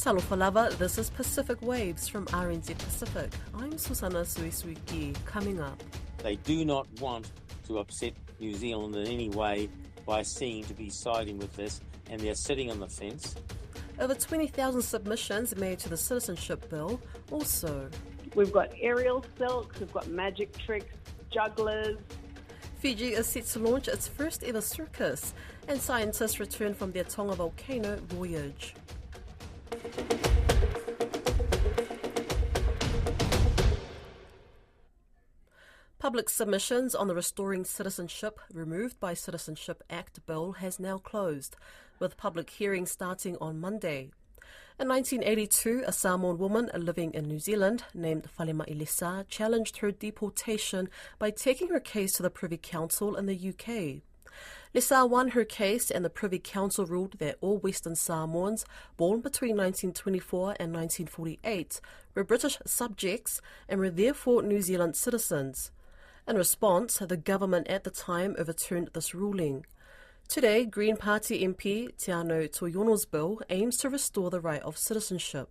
Talofa lava, this is Pacific Waves from RNZ Pacific. I'm Susana Suisuiki. Coming up. They do not want to upset New Zealand in any way by seeming to be siding with this, and they're sitting on the fence. Over 20,000 submissions made to the citizenship bill. Also, we've got aerial silks, we've got magic tricks, jugglers. Fiji is set to launch its first ever circus, and scientists return from their Tonga volcano voyage. Public submissions on the Restoring Citizenship, Removed by Citizenship Act bill has now closed, with public hearings starting on Monday. In 1982, a Samoan woman living in New Zealand named Falema'i Lesa challenged her deportation by taking her case to the Privy Council in the UK. Lesa won her case, and the Privy Council ruled that all Western Samoans born between 1924 and 1948 were British subjects and were therefore New Zealand citizens. In response, the government at the time overturned this ruling. Today, Green Party MP Te Ano Toyono's bill aims to restore the right of citizenship.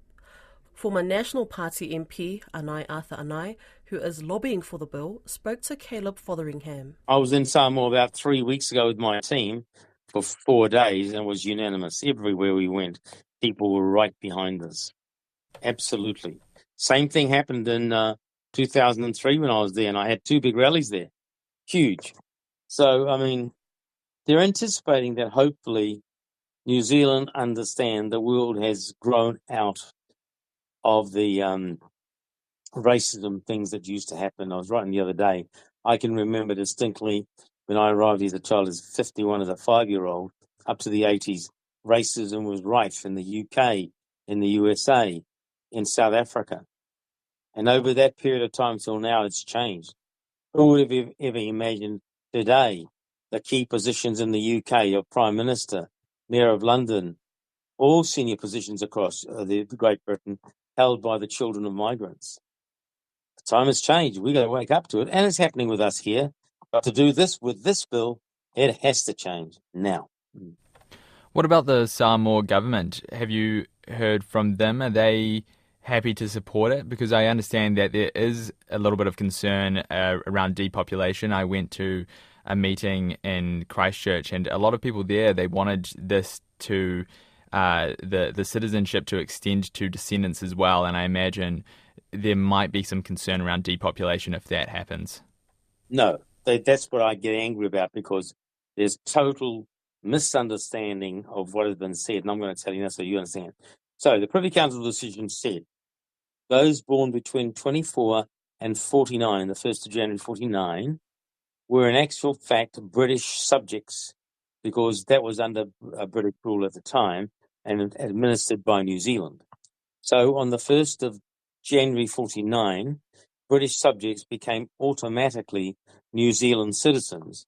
Former National Party MP Arthur Anai, who is lobbying for the bill, spoke to Caleb Fotheringham. I was in Samoa about 3 weeks ago with my team for 4 days, and it was unanimous. Everywhere we went, people were right behind us. Absolutely. Same thing happened in 2003 when I was there, and I had 2 big rallies there. Huge. So, they're anticipating that hopefully New Zealand understand the world has grown out of the racism things that used to happen. I was writing the other day. I can remember distinctly when I arrived as a child, as 51 as a 5-year-old, up to the 80s, racism was rife in the UK, in the USA, in South Africa. And over that period of time till now, it's changed. Who would have ever imagined today the key positions in the UK of Prime Minister, Mayor of London, all senior positions across the Great Britain held by the children of migrants? The time has changed. We've got to wake up to it, and it's happening with us here. But to do this with this bill, it has to change now. What about the Samoa government? Have you heard from them? Are they happy to support it? Because I understand that there is a little bit of concern around depopulation. I went to a meeting in Christchurch, and a lot of people there, they wanted this to the citizenship to extend to descendants as well, and I imagine there might be some concern around depopulation if that happens. No, that's what I get angry about, because there's total misunderstanding of what has been said, and I'm going to tell you now so you understand. So the Privy Council decision said those born between 24 and 49, the 1st of January 49, were in actual fact British subjects, because that was under British rule at the time and administered by New Zealand. So on the 1st of January 49, British subjects became automatically New Zealand citizens.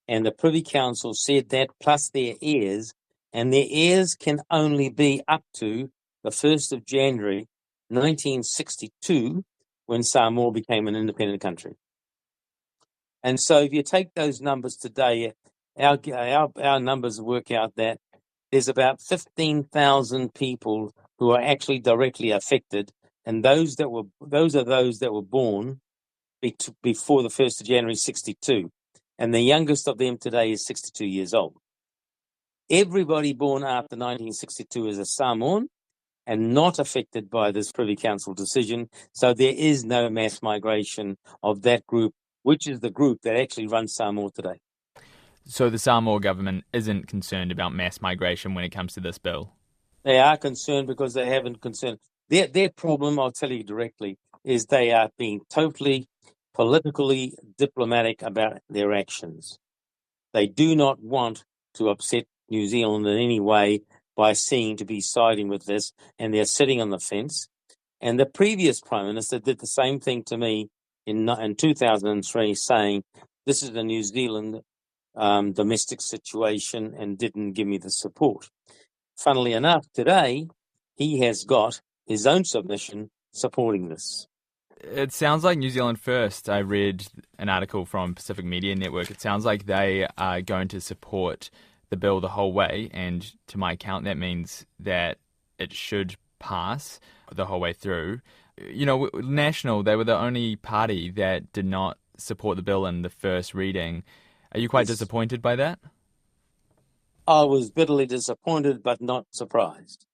And the Privy Council said that plus their heirs, and their heirs can only be up to the 1st of January 1962, when Samoa became an independent country. And so if you take those numbers today, our numbers work out that there's about 15,000 people who are actually directly affected, and those are those that were born before the 1st of January 62, and the youngest of them today is 62 years old. Everybody born after 1962 is a Samoan and not affected by this Privy Council decision, so there is no mass migration of that group, which is the group that actually runs Samoa today. So the Samoa government isn't concerned about mass migration when it comes to this bill? They are concerned because they haven't concerned. Their problem, I'll tell you directly, is they are being totally politically diplomatic about their actions. They do not want to upset New Zealand in any way by seeming to be siding with this, and they're sitting on the fence. And the previous Prime Minister did the same thing to me in 2003, saying this is a New Zealand domestic situation, and didn't give me the support. Funnily enough, today he has got his own submission supporting this. It sounds like New Zealand First. I read an article from Pacific Media Network. It sounds like they are going to support the bill the whole way, and to my account that means that it should pass the whole way through. You know, National, they were the only party that did not support the bill in the first reading. Are you quite disappointed by that? I was bitterly disappointed, but not surprised.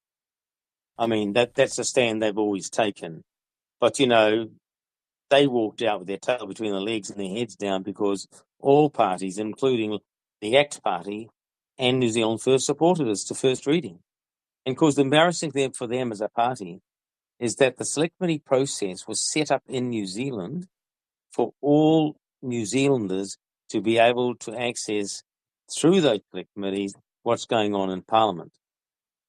I mean, that's a stand they've always taken. But, you know, they walked out with their tail between their legs and their heads down because all parties, including the ACT Party and New Zealand First, supported us to first reading. And of course, the embarrassing thing for them as a party is that the select committee process was set up in New Zealand for all New Zealanders to be able to access through those select committees what's going on in Parliament.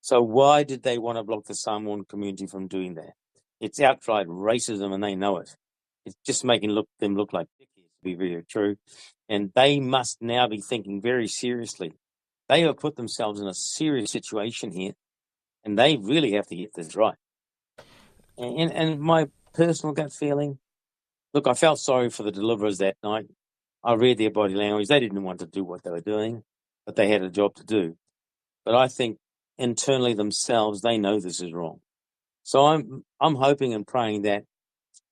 So why did they want to block the Samoan community from doing that? It's outright racism and they know it. It's just making them look like dickies, to be very true. And they must now be thinking very seriously. They have put themselves in a serious situation here and they really have to get this right. And my personal gut feeling, look, I felt sorry for the deliverers that night. I read their body language. They didn't want to do what they were doing, but they had a job to do. But I think internally themselves, they know this is wrong. So I'm hoping and praying that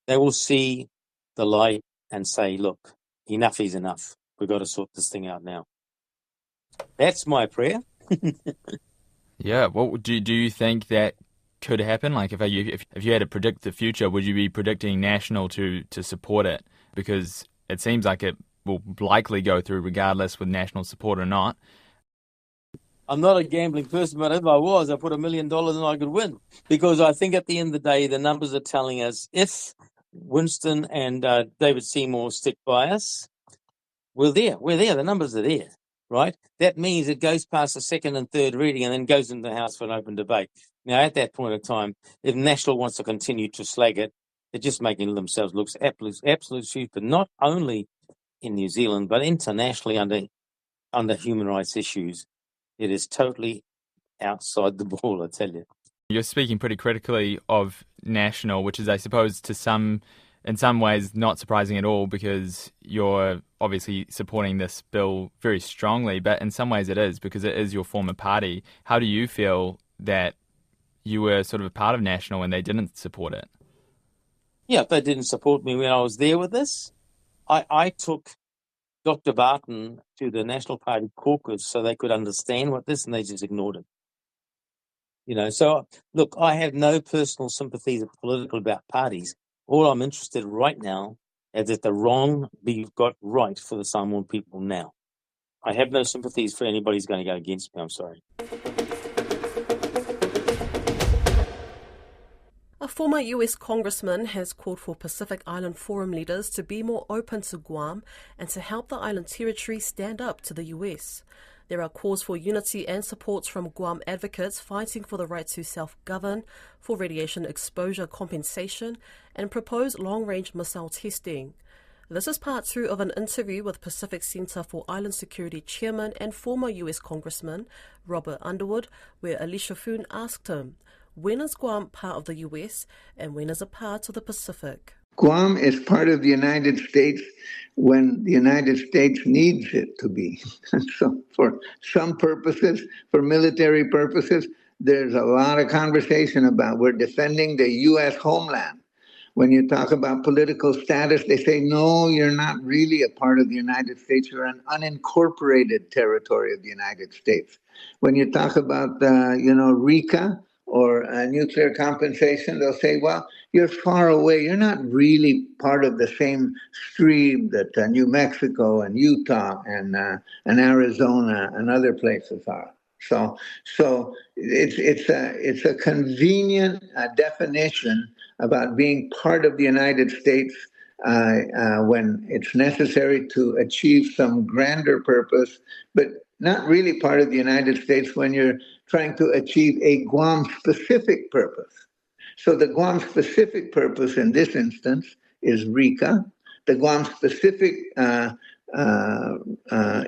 they will see the light and say, look, enough is enough. We've got to sort this thing out now. That's my prayer. Yeah. Well, do you think that could happen? Like, if you had to predict the future, would you be predicting National to support it? Because it seems like it will likely go through regardless with National support or not. I'm not a gambling person, but if I was, I put $1 million and I could win. Because I think at the end of the day, the numbers are telling us if Winston and David Seymour stick by us, we're there. The numbers are there, right? That means it goes past the second and third reading and then goes into the House for an open debate. Now, at that point of time, if National wants to continue to slag it, they're just making themselves look absolute stupid, not only in New Zealand, but internationally under human rights issues. It is totally outside the ball, I tell you. You're speaking pretty critically of National, which is, I suppose, in some ways, not surprising at all because you're obviously supporting this bill very strongly, but in some ways it is because it is your former party. How do you feel that you were sort of a part of National and they didn't support it? Yeah, if they didn't support me when I was there with this, I took Dr. Barton to the National Party caucus so they could understand what this, and they just ignored it. You know, so look, I have no personal sympathies or political about parties. All I'm interested right now is that the wrong be got right for the Samoan people now. I have no sympathies for anybody who's going to go against me. I'm sorry. A former US Congressman has called for Pacific Island Forum leaders to be more open to Guam and to help the island territory stand up to the US. There are calls for unity and supports from Guam advocates fighting for the right to self-govern, for radiation exposure compensation, and proposed long-range missile testing. This is part 2 of an interview with Pacific Center for Island Security Chairman and former US Congressman Robert Underwood, where Alicia Foon asked him, when is Guam part of the US and when is it part of the Pacific? Guam is part of the United States when the United States needs it to be. So for some purposes, for military purposes, there's a lot of conversation about we're defending the U.S. homeland. When you talk about political status, they say, no, you're not really a part of the United States. You're an unincorporated territory of the United States. When you talk about, RICA, or nuclear compensation, they'll say, well, you're far away. You're not really part of the same stream that New Mexico and Utah and Arizona and other places are. So it's a convenient definition about being part of the United States when it's necessary to achieve some grander purpose, but not really part of the United States when you're trying to achieve a Guam-specific purpose. So the Guam-specific purpose in this instance is RICA. The Guam-specific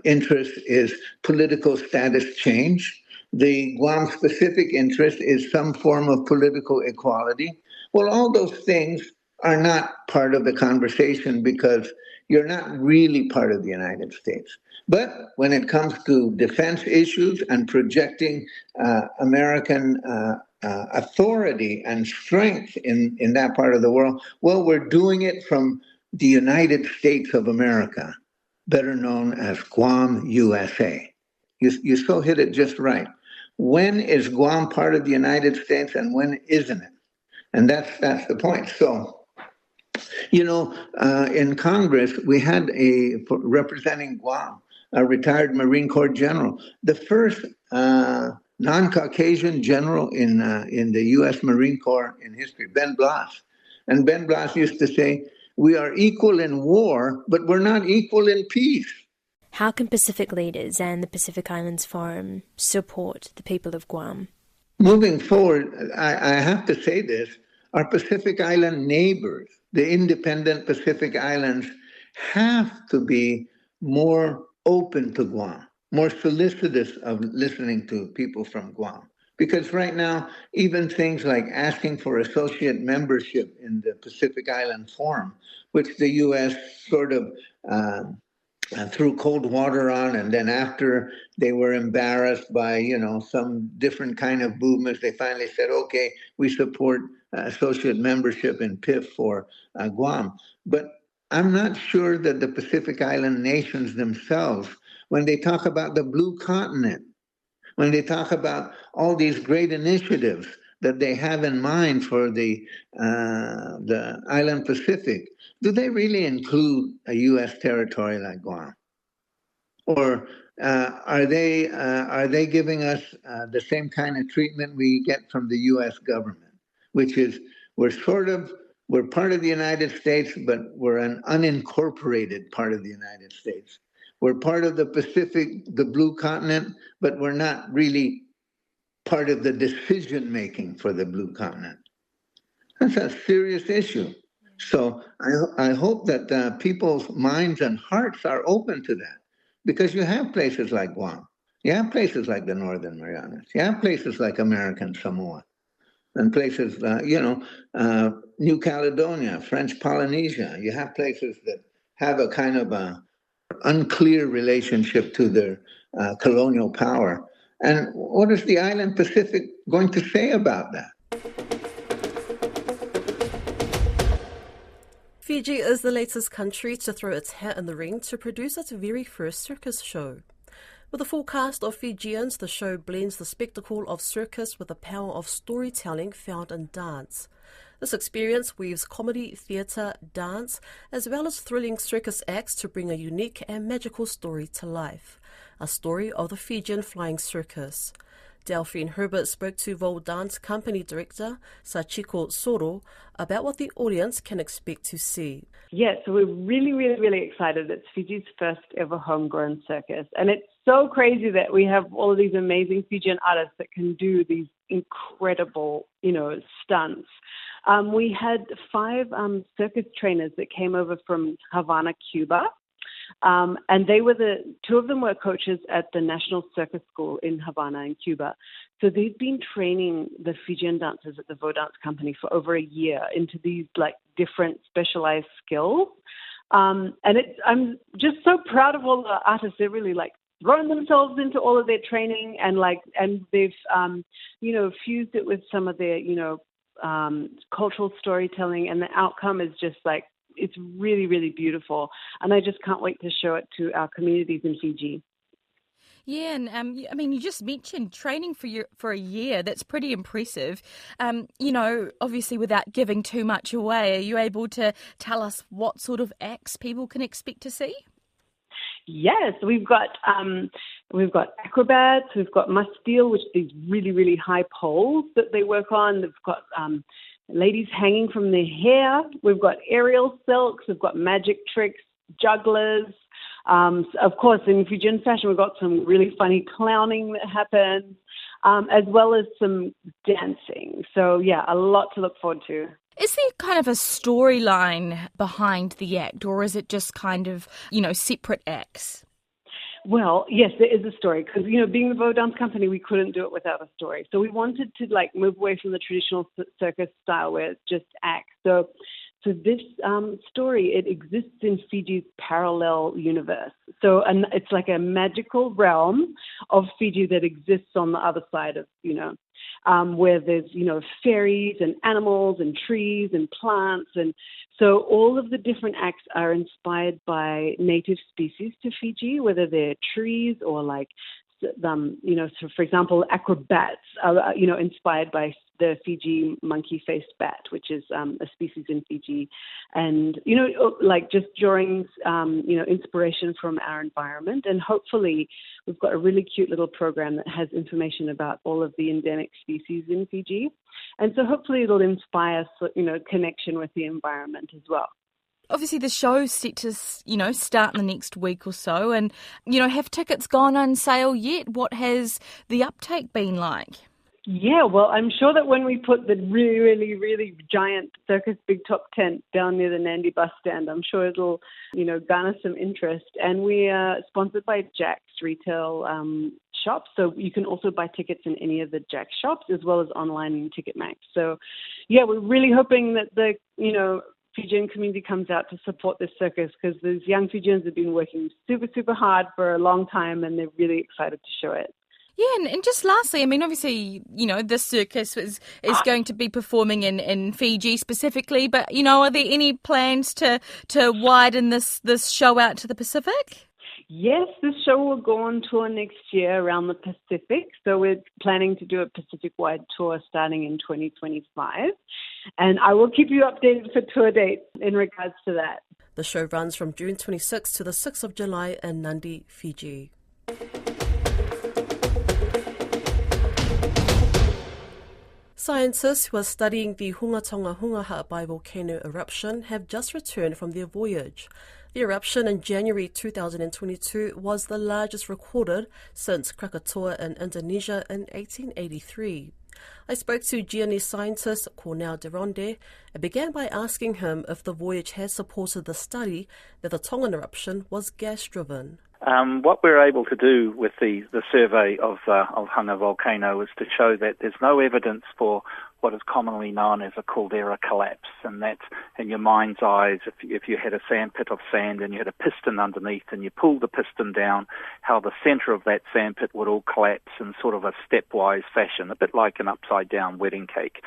interest is political status change. The Guam-specific interest is some form of political equality. Well, all those things are not part of the conversation because you're not really part of the United States. But when it comes to defense issues and projecting American authority and strength in that part of the world? Well, we're doing it from the United States of America, better known as Guam, USA. You so hit it just right. When is Guam part of the United States and when isn't it? And that's the point. So, in Congress, we had representing Guam, a retired Marine Corps general, the first non-Caucasian general in the U.S. Marine Corps in history, Ben Blas. And Ben Blas used to say, "We are equal in war, but we're not equal in peace." How can Pacific leaders and the Pacific Islands Forum support the people of Guam? Moving forward, I have to say this, our Pacific Island neighbors, the independent Pacific Islands, have to be more open to Guam, more solicitous of listening to people from Guam. Because right now, even things like asking for associate membership in the Pacific Island Forum, which the U.S. sort of threw cold water on, and then after they were embarrassed by some different kind of movements, they finally said, okay, we support associate membership in PIF for Guam. But I'm not sure that the Pacific Island nations themselves, when they talk about the blue continent, when they talk about all these great initiatives that they have in mind for the island Pacific, do they really include a U.S. territory like Guam? Or are they giving us the same kind of treatment we get from the U.S. government, which is we're part of the United States, but we're an unincorporated part of the United States. We're part of the Pacific, the blue continent, but we're not really part of the decision making for the blue continent. That's a serious issue. So I hope that people's minds and hearts are open to that, because you have places like Guam, you have places like the Northern Marianas, you have places like American Samoa, and places, New Caledonia, French Polynesia. You have places that have a kind of a unclear relationship to their colonial power. And what is the island Pacific going to say about that? Fiji is the latest country to throw its hat in the ring to produce its very first circus show. With a full cast of Fijians, the show blends the spectacle of circus with the power of storytelling found in dance. This experience weaves comedy, theatre, dance, as well as thrilling circus acts to bring a unique and magical story to life. A story of the Fijian flying circus. Delphine Herbert spoke to Vol Dance Company Director Sachiko Soro about what the audience can expect to see. Yeah, so we're really, really, really excited. It's Fiji's first ever homegrown circus. And it's so crazy that we have all of these amazing Fijian artists that can do these incredible, stunts. We had 5 circus trainers that came over from Havana, Cuba. And they were 2 of them were coaches at the National Circus School in Havana in Cuba. So they've been training the Fijian dancers at the Vo Dance Company for over a year into these different specialized skills. And I'm just so proud of all the artists. They're really thrown themselves into all of their training and they've, fused it with some of their, cultural storytelling, and the outcome is just it's really, really beautiful. And I just can't wait to show it to our communities in Fiji. Yeah, and you just mentioned training for a year. That's pretty impressive. Obviously without giving too much away, are you able to tell us what sort of acts people can expect to see? Yes, we've got acrobats, we've got masteel, which are these really, really high poles that they work on. They've got ladies hanging from their hair. We've got aerial silks. We've got magic tricks, jugglers. Of course, in Fijian fashion, we've got some really funny clowning that happens, as well as some dancing. So, yeah, a lot to look forward to. Is there kind of a storyline behind the act, or is it just kind of, separate acts? Well, yes, there is a story because, being the Vo Dance Company, we couldn't do it without a story. So we wanted to move away from the traditional circus style where it's just acts. So this story, it exists in Fiji's parallel universe. So it's like a magical realm of Fiji that exists on the other side of, where there's, fairies and animals and trees and plants. And so all of the different acts are inspired by native species to Fiji, whether they're trees or so for example, acrobats are, inspired by the Fiji monkey-faced bat, which is a species in Fiji. And, just drawing, inspiration from our environment. And hopefully we've got a really cute little program that has information about all of the endemic species in Fiji. And so hopefully it'll inspire, connection with the environment as well. Obviously, the show's set to, start in the next week or so. And, have tickets gone on sale yet? What has the uptake been like? Yeah, well, I'm sure that when we put the really, really, really giant circus big top tent down near the Nandi bus stand, I'm sure it'll, garner some interest. And we are sponsored by Jack's retail shops, so you can also buy tickets in any of the Jack shops as well as online in Ticketmax. So, yeah, we're really hoping that the, Fijian community comes out to support this circus because those young Fijians have been working super, super hard for a long time and they're really excited to show it. Yeah, and just lastly, obviously, this circus is going to be performing in Fiji specifically, but, are there any plans to widen this show out to the Pacific? Yes, this show will go on tour next year around the Pacific. So we're planning to do a Pacific-wide tour starting in 2025. And I will keep you updated for tour dates in regards to that. The show runs from June 26th to the 6th of July in Nandi, Fiji. Scientists who are studying the Tonga Hungaha by volcano eruption have just returned from their voyage. The eruption in January 2022 was the largest recorded since Krakatoa in Indonesia in 1883. I spoke to Geonese scientist Cornel de Ronde and began by asking him if the voyage has supported the study that the Tongan eruption was gas-driven. What we're able to do with the survey of Hunga volcano is to show that there's no evidence for what is commonly known as a caldera collapse, and that's in your mind's eyes, if you had a sandpit of sand and you had a piston underneath and you pulled the piston down, how the centre of that sandpit would all collapse in sort of a stepwise fashion, a bit like an upside-down wedding cake.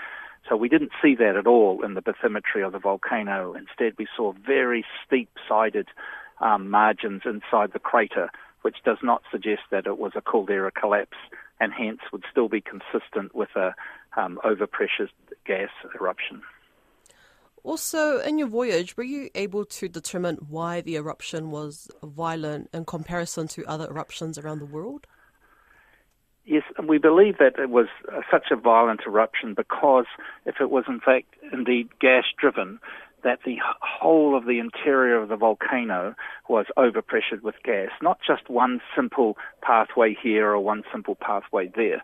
So we didn't see that at all in the bathymetry of the volcano. Instead, we saw very steep-sided margins inside the crater, which does not suggest that it was a caldera collapse, and hence would still be consistent with a overpressure gas eruption. Also, in your voyage, were you able to determine why the eruption was violent in comparison to other eruptions around the world? Yes, and we believe that it was such a violent eruption because if it was in fact indeed gas-driven, that the whole of the interior of the volcano was overpressured with gas, not just one simple pathway here or one simple pathway there.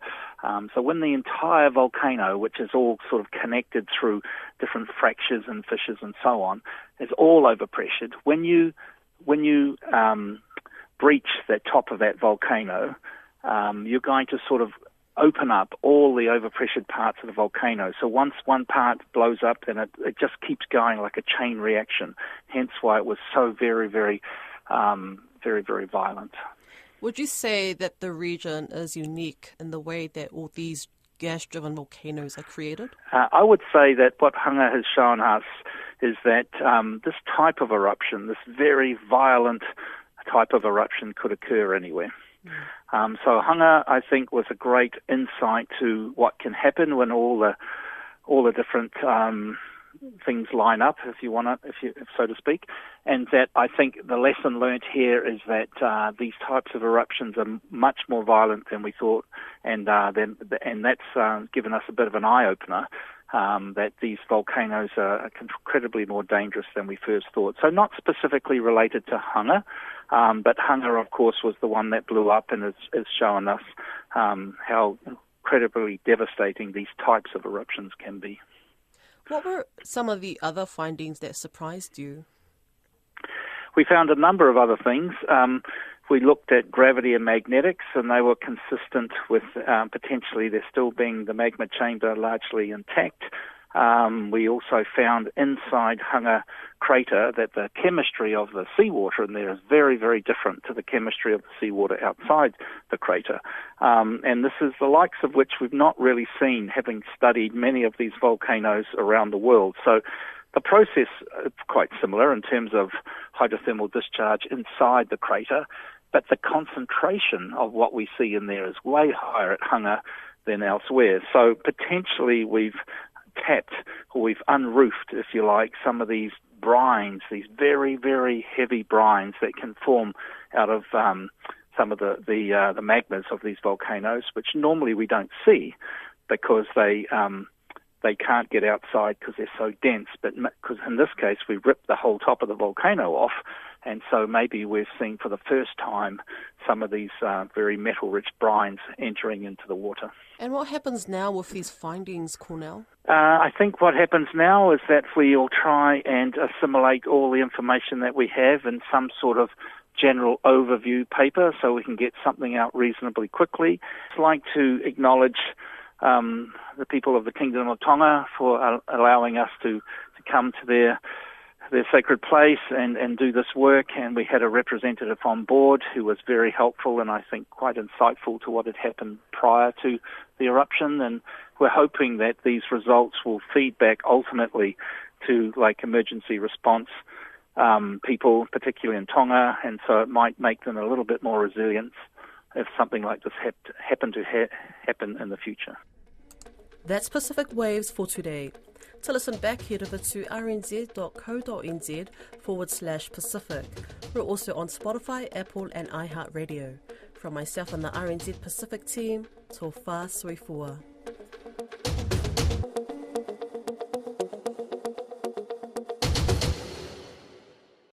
So when the entire volcano, which is all sort of connected through different fractures and fissures and so on, is all overpressured, when you breach the top of that volcano, you're going to sort of open up all the overpressured parts of the volcano. So once one part blows up, then it just keeps going like a chain reaction. Hence why it was so very, very, very, very violent. Would you say that the region is unique in the way that all these gas-driven volcanoes are created? I would say that what Hunga has shown us is that this type of eruption, this very violent type of eruption, could occur anywhere. So Hunga, I think, was a great insight to what can happen when all the different things line up, if so to speak, and that I think the lesson learnt here is that these types of eruptions are much more violent than we thought, and that's given us a bit of an eye opener. That these volcanoes are incredibly more dangerous than we first thought. So not specifically related to Hunga, but Hunga, of course, was the one that blew up and has shown us how incredibly devastating these types of eruptions can be. What were some of the other findings that surprised you? We found a number of other things. We looked at gravity and magnetics, and they were consistent with potentially there still being the magma chamber largely intact. We also found inside Hunga crater that the chemistry of the seawater in there is very, very different to the chemistry of the seawater outside the crater. And this is the likes of which we've not really seen, having studied many of these volcanoes around the world. So the process is quite similar in terms of hydrothermal discharge inside the crater, but the concentration of what we see in there is way higher at Hunga than elsewhere. So potentially we've tapped, or we've unroofed, if you like, some of these brines, these very, very heavy brines that can form out of some of the magmas of these volcanoes, which normally we don't see because they can't get outside because they're so dense. But because in this case we ripped the whole top of the volcano off, and so maybe we're seeing for the first time some of these very metal-rich brines entering into the water. And what happens now with these findings, Cornell? I think what happens now is that we'll try and assimilate all the information that we have in some sort of general overview paper so we can get something out reasonably quickly. I'd like to acknowledge the people of the Kingdom of Tonga for allowing us to come to their sacred place and do this work, and we had a representative on board who was very helpful and I think quite insightful to what had happened prior to the eruption, and we're hoping that these results will feed back ultimately to emergency response people, particularly in Tonga, and so it might make them a little bit more resilient if something like this happen in the future. That's Pacific Waves for today. To listen back, head over to rnz.co.nz/Pacific. We're also on Spotify, Apple and iHeartRadio. From myself and the RNZ Pacific team, tō whā sui fua.